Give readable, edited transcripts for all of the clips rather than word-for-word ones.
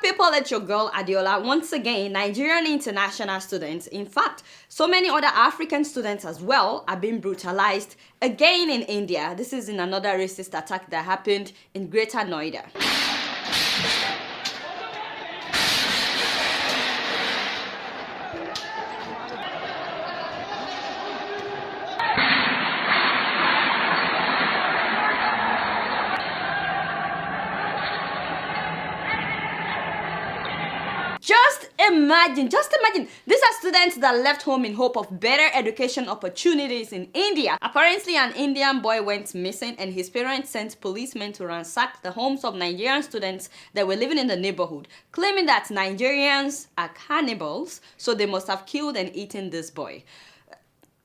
people, it's your girl Adeola. Once again, Nigerian international students, in fact, so many other African students as well, are being brutalized again in India. This is in another racist attack that happened in Greater Noida. Just imagine, these are students that left home in hope of better education opportunities in India. Apparently, an Indian boy went missing and his parents sent policemen to ransack the homes of Nigerian students that were living in the neighborhood, claiming that Nigerians are cannibals, so they must have killed and eaten this boy.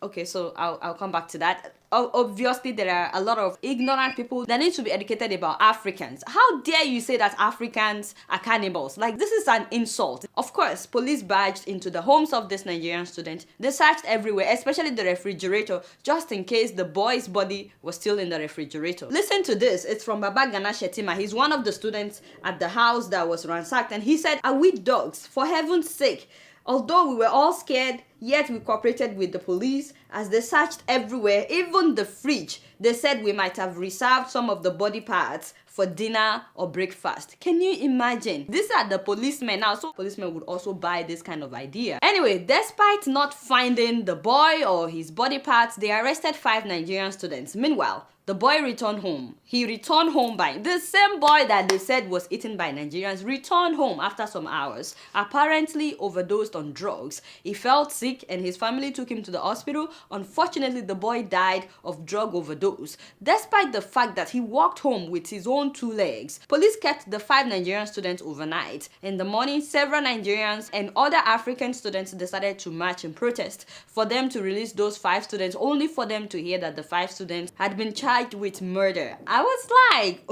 Okay, so I'll come back to that. Obviously, there are a lot of ignorant people that need to be educated about Africans. How dare you say that Africans are cannibals? Like, this is an insult. Of course, police barged into the homes of this Nigerian student. They searched everywhere, especially the refrigerator, just in case the boy's body was still in the refrigerator. Listen to this. It's from Baba Gana Shetima. He's one of the students at the house that was ransacked, and he said, "Are we dogs? For heaven's sake. Although we were all scared, yet we cooperated with the police as they searched everywhere, even the fridge. They said we might have reserved some of the body parts for dinner or breakfast." Can you imagine? These are the policemen now, so policemen would also buy this kind of idea. Anyway, despite not finding the boy or his body parts, they arrested 5 Nigerian students. Meanwhile, the boy returned home. He returned home by the same boy that they said was eaten by Nigerians, returned home after some hours, apparently overdosed on drugs. He felt sick and his family took him to the hospital. Unfortunately, the boy died of drug overdose, despite the fact that he walked home with his own 2 legs. Police kept the 5 Nigerian students overnight. In the morning, several Nigerians and other African students decided to march in protest for them to release those 5 students, only for them to hear that the 5 students had been charged with murder. I was like,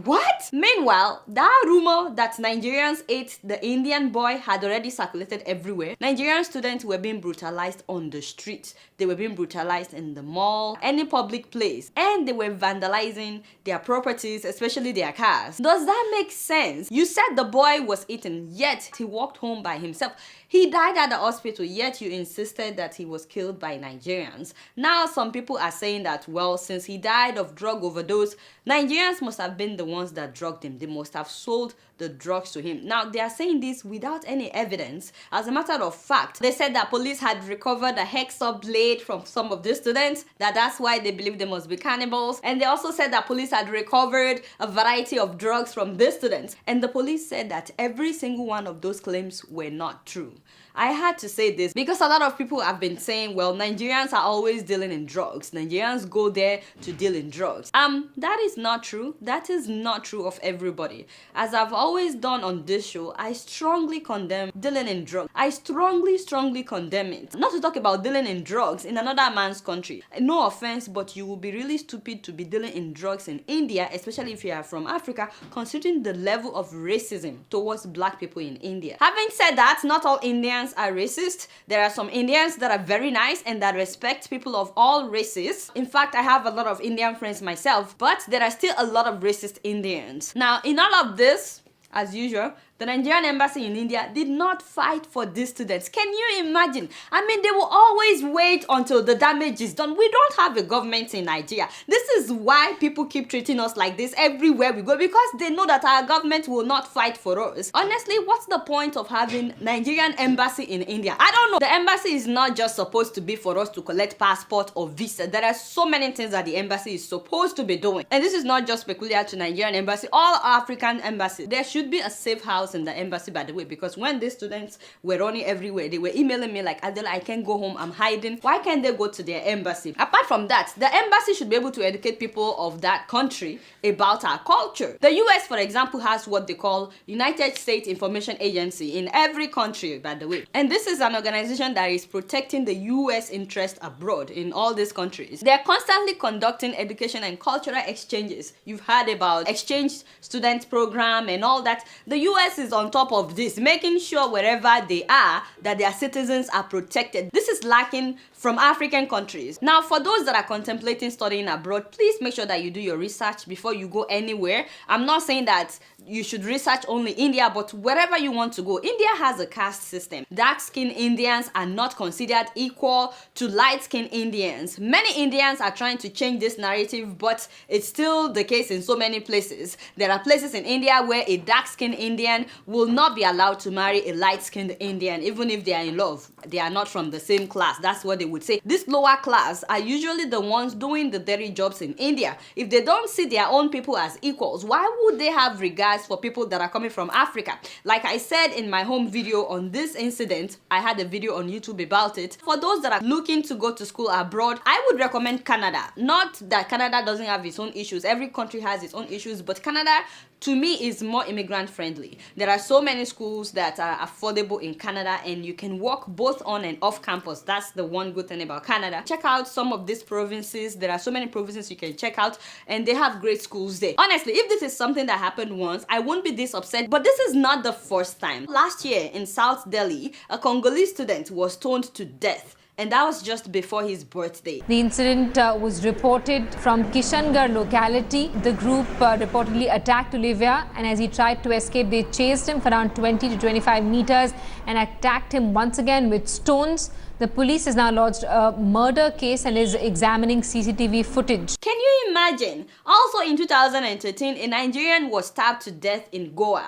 what? Meanwhile, that rumor that Nigerians ate the Indian boy had already circulated everywhere. Nigerian students were being brutalized on the streets. They were being brutalized in the mall, any public place, and they were vandalizing their properties, especially their cars. Does that make sense? You said the boy was eaten, yet he walked home by himself. He died at the hospital, yet you insisted that he was killed by Nigerians. Now some people are saying that, well, since he died of drug overdose, Nigerians must have been the ones that drugged him. They must have sold the drugs to him. Now, they are saying this without any evidence. As a matter of fact, they said that police had recovered a hacksaw blade from some of the students, that's why they believe they must be cannibals. And they also said that police had recovered a variety of drugs from the students. And the police said that every single one of those claims were not true. I had to say this because a lot of people have been saying, well, Nigerians are always dealing in drugs. Nigerians go there to deal in drugs. That is not true. That is not true of everybody. As I've always done on this show, I strongly condemn dealing in drugs. I strongly condemn it. Not to talk about dealing in drugs in another man's country. No offense, but you will be really stupid to be dealing in drugs in India, especially if you are from Africa, considering the level of racism towards black people in India. Having said that, not all Indians are racist. There are some Indians that are very nice and that respect people of all races. In fact, I have a lot of Indian friends myself, but there are still a lot of racist Indians. Now, in all of this, as usual, the Nigerian embassy in India did not fight for these students. Can you imagine? I mean, they will always wait until the damage is done. We don't have a government in Nigeria. This is why people keep treating us like this everywhere we go, because they know that our government will not fight for us. Honestly, what's the point of having Nigerian embassy in India? I don't know. The embassy is not just supposed to be for us to collect passport or visa. There are so many things that the embassy is supposed to be doing. And this is not just peculiar to Nigerian embassy. All African embassies, there should be a safe house in the embassy, by the way, because when these students were running everywhere, they were emailing me like, Adeola, I can't go home, I'm hiding. Why can't they go to their embassy? Apart from that, the embassy should be able to educate people of that country about our culture. The US, for example, has what they call United States Information Agency in every country, by the way. And this is an organization that is protecting the US interest abroad in all these countries. They're constantly conducting education and cultural exchanges. You've heard about exchange student program and all that. The US US is on top of this, making sure wherever they are that their citizens are protected. This is lacking from African countries. Now, for those that are contemplating studying abroad, please make sure that you do your research before you go anywhere. I'm not saying that you should research only India, but wherever you want to go. India has a caste system. Dark-skinned Indians are not considered equal to light-skinned Indians. Many Indians are trying to change this narrative, but it's still the case in so many places. There are places in India where a dark-skinned Indian will not be allowed to marry a light-skinned Indian, even if they are in love. They are not from the same class. That's what they would say. This lower class are usually the ones doing the dirty jobs in India. If they don't see their own people as equals, why would they have regard for people that are coming from Africa? Like I said in my home video on this incident, I had a video on YouTube about it. For those that are looking to go to school abroad, I would recommend Canada. Not that Canada doesn't have its own issues. Every country has its own issues, but Canada, to me, is more immigrant friendly. There are so many schools that are affordable in Canada, and you can work both on and off campus. That's the one good thing about Canada. Check out some of these provinces. There are so many provinces you can check out, and they have great schools there. Honestly, if this is something that happened once, I won't be this upset, but this is not the first time. Last year in South Delhi, a Congolese student was stoned to death, and that was just before his birthday. The incident was reported from Kishangarh locality. The group reportedly attacked Olivia, and as he tried to escape, they chased him for around 20 to 25 meters and attacked him once again with stones. The police has now lodged a murder case and is examining CCTV footage. Can you imagine? Also in 2013, a Nigerian was stabbed to death in Goa.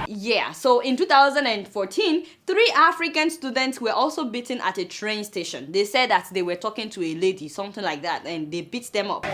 Yeah, so in 2014, 3 African students were also beaten at a train station. They said that they were talking to a lady, something like that, and they beat them up.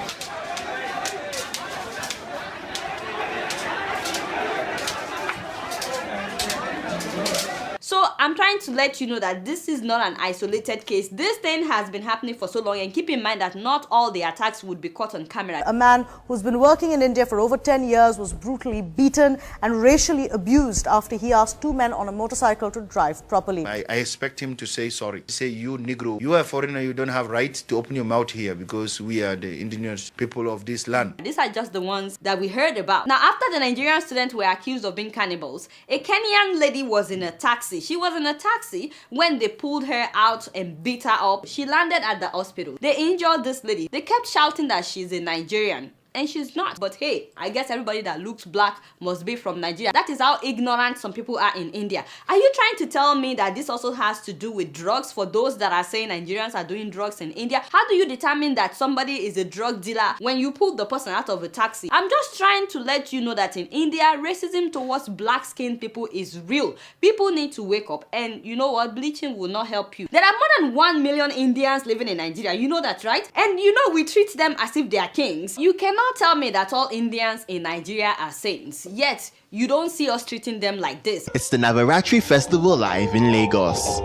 So I'm trying to let you know that this is not an isolated case. This thing has been happening for so long, and keep in mind that not all the attacks would be caught on camera. A man who's been working in India for over 10 years was brutally beaten and racially abused after he asked 2 men on a motorcycle to drive properly. I expect him to say sorry. Say, you Negro, you are a foreigner, you don't have right to open your mouth here because we are the indigenous people of this land. These are just the ones that we heard about. Now, after the Nigerian students were accused of being cannibals, a Kenyan lady was in a taxi. She was in a taxi when they pulled her out and beat her up. She landed at the hospital. They injured this lady. They kept shouting that she's a Nigerian. And she's not. But hey, I guess everybody that looks black must be from Nigeria. That is how ignorant some people are in India. Are you trying to tell me that this also has to do with drugs? For those that are saying Nigerians are doing drugs in India, how do you determine that somebody is a drug dealer when you pull the person out of a taxi? I'm just trying to let you know that in India, racism towards black-skinned people is real. People need to wake up, and you know what? Bleaching will not help you. There are more than 1 million Indians living in Nigeria. You know that, right? And you know we treat them as if they are kings. You cannot tell me that all Indians in Nigeria are saints, yet you don't see us treating them like this. It's the Navaratri festival live in Lagos.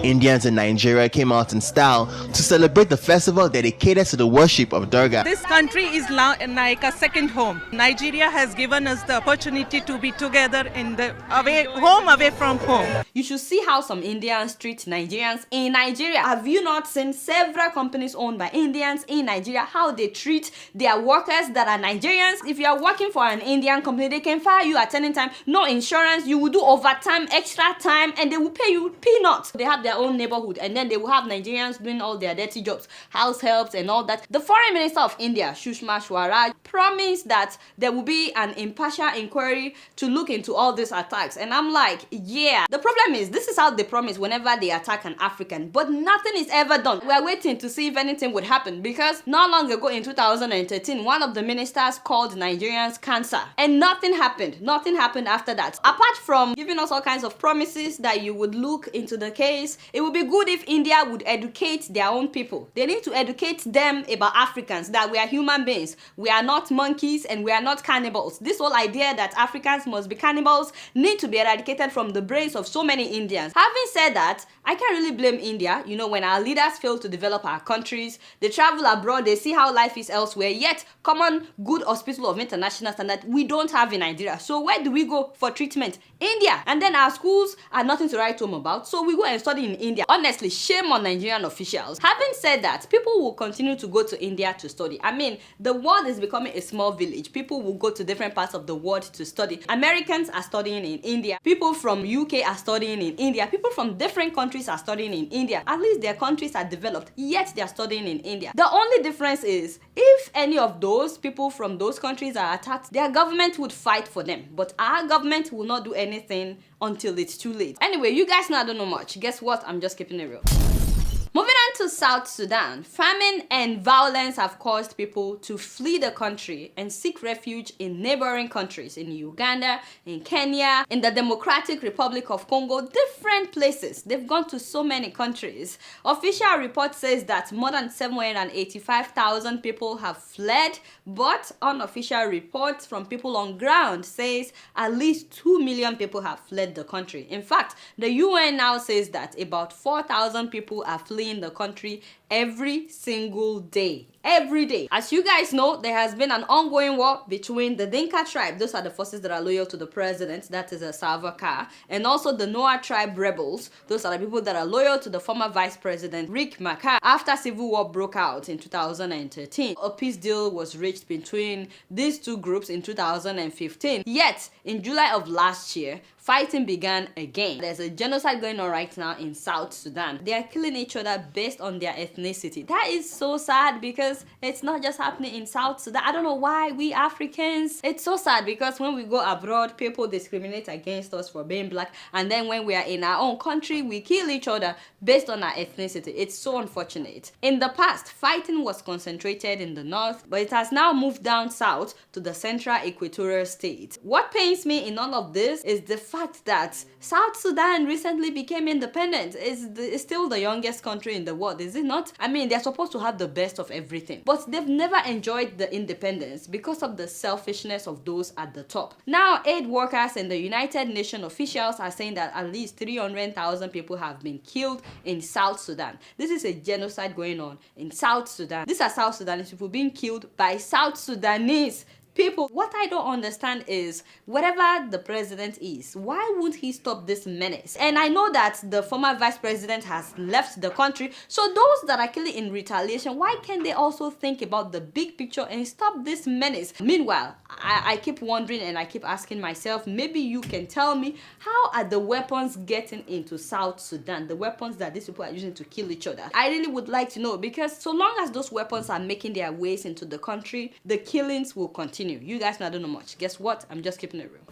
Indians in Nigeria came out in style to celebrate the festival dedicated to the worship of Durga. This country is like a second home. Nigeria has given us the opportunity to be together in the home away from home. You should see how some Indians treat Nigerians in Nigeria. Have you not seen several companies owned by Indians in Nigeria, how they treat their workers that are Nigerians? If you are working for an Indian company, they can fire you at any time. No insurance, you will do overtime, extra time, and they will pay you peanuts. They have their own neighborhood, and then they will have Nigerians doing all their dirty jobs, house helps and all that. The foreign minister of India, Sushma Swaraj, promised that there will be an impartial inquiry to look into all these attacks, and I'm like, yeah. The problem is, this is how they promise whenever they attack an African, but nothing is ever done. We are waiting to see if anything would happen, because not long ago in 2013, one of the ministers called Nigerians cancer, and nothing happened. Nothing happened after that. Apart from giving us all kinds of promises that you would look into the case, it would be good if India would educate their own people. They need to educate them about Africans, that we are human beings. We are not monkeys and we are not cannibals. This whole idea that Africans must be cannibals need to be eradicated from the brains of so many Indians. Having said that, I can't really blame India. You know, when our leaders fail to develop our countries, they travel abroad, they see how life is elsewhere, yet common good hospital of international standard we don't have in Nigeria. So So where do we go for treatment? India. And then our schools are nothing to write home about, so we go and study in India. Honestly, shame on Nigerian officials. Having said that, people will continue to go to India to study. I mean, the world is becoming a small village. People will go to different parts of the world to study. Americans are studying in India. People from UK are studying in India. People from different countries are studying in India. At least their countries are developed, yet they are studying in India. The only difference is, if any of those people from those countries are attacked, their government would fight for them. But our government will not do anything until it's too late. Anyway, you guys know I don't know much. Guess what? I'm just keeping it real. Moving on to South Sudan, famine and violence have caused people to flee the country and seek refuge in neighboring countries, in Uganda, in Kenya, in the Democratic Republic of Congo, different places. They've gone to so many countries. Official report says that more than 785,000 people have fled, but unofficial reports from people on ground says at least 2 million people have fled the country. In fact, the UN now says that about 4,000 people are fleeing the country every single day. Every day. As you guys know, there has been an ongoing war between the Dinka tribe, those are the forces that are loyal to the president, that is a Sahara, and also the Noah tribe rebels, those are the people that are loyal to the former vice president Riek Machar. After civil war broke out in 2013, a peace deal was reached between these two groups in 2015. Yet, in July of last year, fighting began again. There's a genocide going on right now in South Sudan. They are killing each other based on their ethnicity. That is so sad because it's not just happening in South Sudan. I don't know why we Africans, it's so sad because when we go abroad, people discriminate against us for being black, and then when we are in our own country, we kill each other based on our ethnicity. It's so unfortunate. In the past, fighting was concentrated in the north, but it has now moved down south to the central equatorial state. What pains me in all of this is the fact that South Sudan recently became independent. It's still the youngest country in the world, is it not? I mean, they're supposed to have the best of everything, but they've never enjoyed the independence because of the selfishness of those at the top. Now, aid workers and the United Nations officials are saying that at least 300,000 people have been killed in South Sudan. This is a genocide going on in South Sudan. These are South Sudanese people being killed by South Sudanese people. What I don't understand is, whatever the president is, why won't he stop this menace? And I know that the former vice president has left the country, so those that are killing in retaliation, why can't they also think about the big picture and stop this menace? Meanwhile, I keep wondering and I keep asking myself, maybe you can tell me, how are the weapons getting into South Sudan? The weapons that these people are using to kill each other. I really would like to know, because so long as those weapons are making their ways into the country, the killings will continue. You guys know I don't know much. Guess what? I'm just keeping it real.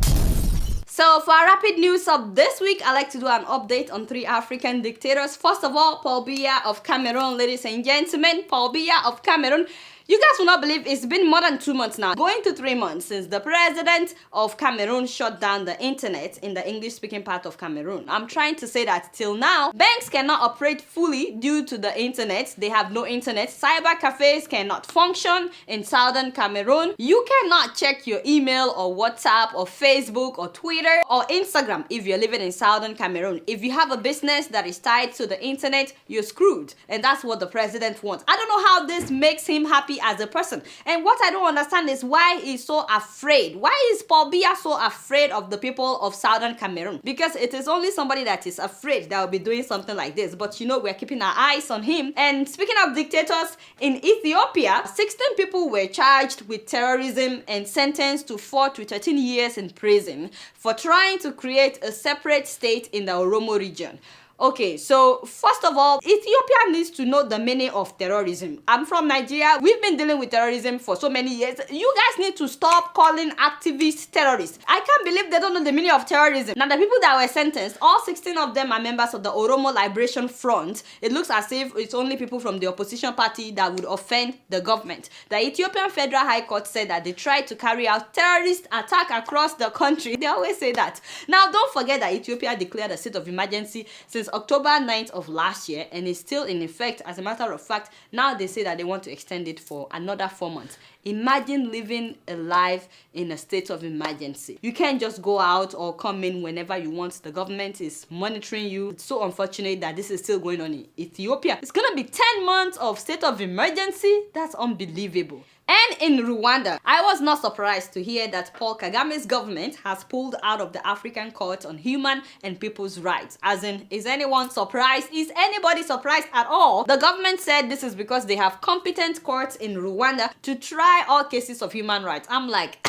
So for our rapid news of this week, I like to do an update on 3 African dictators. First of all, Paul Biya of Cameroon, ladies and gentlemen. Paul Biya of Cameroon. You guys will not believe it's been more than 2 months now, going to 3 months, since the president of Cameroon shut down the internet in the English-speaking part of Cameroon. I'm trying to say that till now, banks cannot operate fully due to the internet. They have no internet. Cyber cafes cannot function in southern Cameroon. You cannot check your email or WhatsApp or Facebook or Twitter or Instagram if you're living in southern Cameroon. If you have a business that is tied to the internet, you're screwed. And that's what the president wants. I don't know how this makes him happy as a person. And what I don't understand is why he's so afraid. Why is Paul Biya so afraid of the people of southern Cameroon? Because it is only somebody that is afraid that will be doing something like this. But you know, we're keeping our eyes on him. And speaking of dictators, in Ethiopia, 16 people were charged with terrorism and sentenced to 4 to 13 years in prison for trying to create a separate state in the Oromo region. Okay, so first of all, Ethiopia needs to know the meaning of terrorism. I'm from Nigeria. We've been dealing with terrorism for so many years. You guys need to stop calling activists terrorists. I can't believe they don't know the meaning of terrorism. Now, the people that were sentenced, all 16 of them are members of the Oromo Liberation Front. It looks as if it's only people from the opposition party that would offend the government. The Ethiopian Federal High Court said that they tried to carry out terrorist attack across the country. They always say that. Now, don't forget that Ethiopia declared a state of emergency since October 9th of last year, and is still in effect. As a matter of fact, now they say that they want to extend it for another 4 months. Imagine living a life in a state of emergency. You can't just go out or come in whenever you want. The government is monitoring you. It's so unfortunate that this is still going on in Ethiopia. It's gonna be 10 months of state of emergency. That's unbelievable. And in Rwanda. I was not surprised to hear that Paul Kagame's government has pulled out of the African Court on Human and People's Rights. As in, is anyone surprised? Is anybody surprised at all? The government said this is because they have competent courts in Rwanda to try all cases of human rights. I'm like,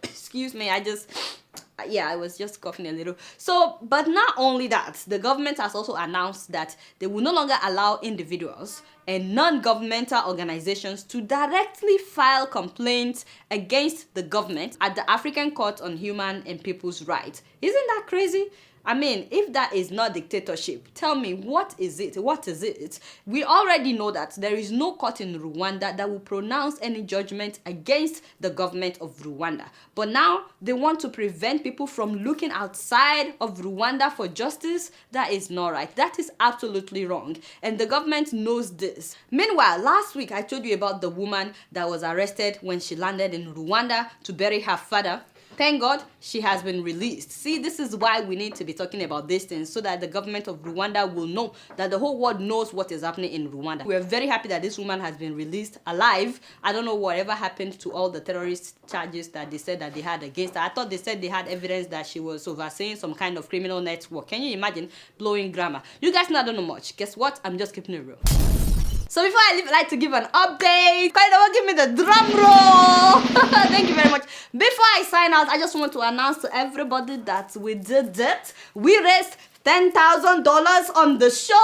excuse me, I was just coughing a little. So, but not only that, the government has also announced that they will no longer allow individuals and non-governmental organizations to directly file complaints against the government at the African Court on Human and People's Rights. Isn't that crazy? I mean, if that is not dictatorship, tell me, what is it? What is it? We already know that there is no court in Rwanda that will pronounce any judgment against the government of Rwanda. But now they want to prevent people from looking outside of Rwanda for justice. That is not right. That is absolutely wrong. And the government knows this. Meanwhile, last week I told you about the woman that was arrested when she landed in Rwanda to bury her father. Thank God she has been released. See, this is why we need to be talking about these things, so that the government of Rwanda will know, that the whole world knows what is happening in Rwanda. We are very happy that this woman has been released alive. I don't know whatever happened to all the terrorist charges that they said that they had against her. I thought they said they had evidence that she was overseeing some kind of criminal network. Can you imagine? Blowing grammar. You guys don't know much. Guess what? I'm just keeping it real. So before I leave, I'd like to give an update. Give me the drum roll. Thank you very much. Before I sign out, I just want to announce to everybody that we did it. We raised $10,000 on the show.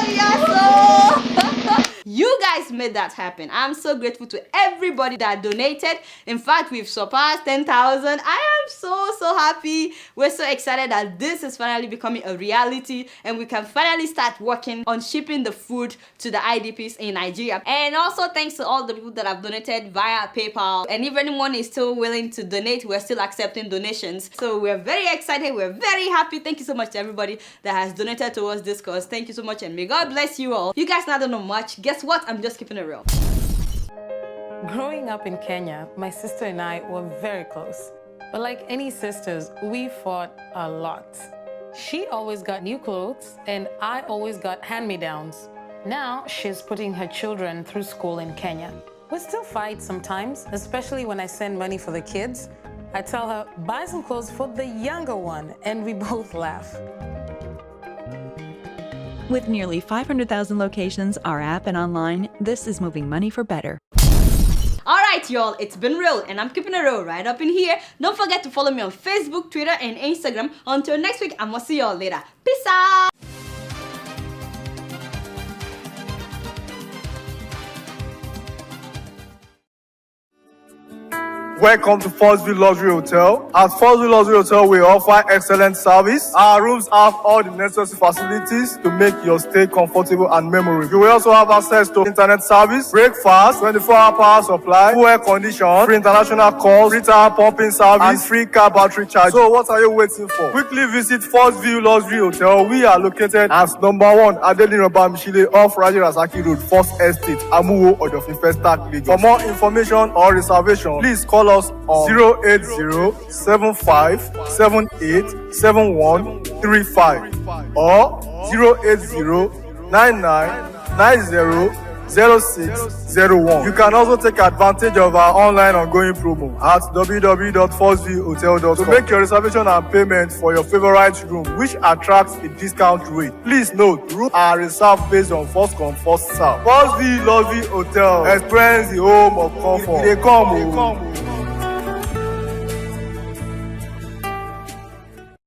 Yes, you guys made that happen. I'm so grateful to everybody that donated. In fact, we've surpassed 10,000. I am so happy. We're so excited that this is finally becoming a reality, and we can finally start working on shipping the food to the IDPs in Nigeria. And also thanks to all the people that have donated via PayPal. And if anyone is still willing to donate, we're still accepting donations. So we're very excited. We're very happy. Thank you so much to everybody that has donated towards this cause. Thank you so much, and may God bless you all. You guys don't know much. Guess what? I'm just keeping it real. Growing up in Kenya, my sister and I were very close. But like any sisters, we fought a lot. She always got new clothes, and I always got hand-me-downs. Now she's putting her children through school in Kenya. We still fight sometimes, especially when I send money for the kids. I tell her, buy some clothes for the younger one, and we both laugh. With nearly 500,000 locations, our app and online, this is moving money for better. Alright y'all, it's been real, and I'm keeping it real right up in here. Don't forget to follow me on Facebook, Twitter, and Instagram. Until next week, I'm gonna see y'all later. Peace out! Welcome to Forstview Luxury Hotel. At Forstview Luxury Hotel, we offer excellent service. Our rooms have all the necessary facilities to make your stay comfortable and memorable. You will also have access to internet service, breakfast, 24-hour power supply, full air condition, free international calls, free tire pumping service, and free car battery charge. So what are you waiting for? Quickly visit Forstview Luxury Hotel. We are located at #1 Adeola Mishile off Raji Rasaki Road, First Estate, Amuwo, Odofin Festac, Lagos. For more information or reservation, please call us on 08075787135 or 08099900601. You can also take advantage of our online ongoing promo at www.forceviewhotel.com to make your reservation and payment for your favorite room, which attracts a discount rate. Please note, rooms are reserved based on first come, first serve. Forstview Luxury Hotel. Experience the home of comfort. They come.